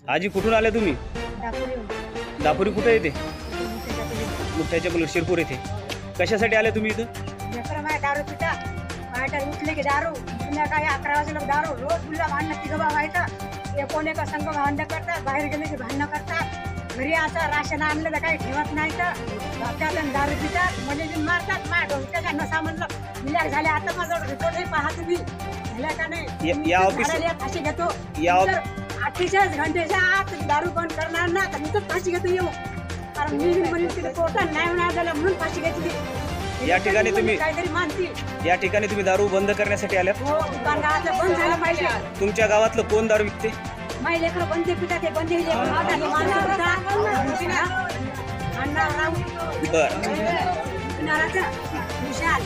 आजी कुठून आले तुम्ही? दाखवली दापुरी कुठे येते? त्याच्याकडे मुठ्याच्या पलीकडे शिरपूर येथे. कशासाठी आले तुम्ही इथं? लेकरं माझ्या दारू पिता माझ्या उठले की दारू संध्याकाळी 11 वाजेला दारू रोज तुला भांडणं तिघं व्हायचं कोण एका संघ भांडणं करतात बाहेर गेले की भांडणं करतात घरी असं राशन आणलं तर काही ठेवत नाही तर त्याला दारू पितात म्हणजे मारतात माझ्या डोक्याच्या नसा म्हणलं मिलाक झाले आता माझं रिपोर्ट पहा तुम्ही झालं का नाही या ऑफिस- झाडाला फाशी घेतो या- जर 48 घंटेच्या आत दारू बंद करणार ना तर मी तर फाशी घेतो येऊ कारण मी म्हणजे तिथे कोर्टात नाही होणार झालं म्हणून फाशी घेतली या ठिकाणी तुम्ही- काहीतरी मानतील या ठिकाणी तुम्ही दारू बंद करण्यासाठी आल्यात. हो दुकानदाराचं बंद झालं पाहिजे तुमच्या गावातलं कोण दारू विकते? माझे लेकरं बंद पितात ते बंद बर विशाल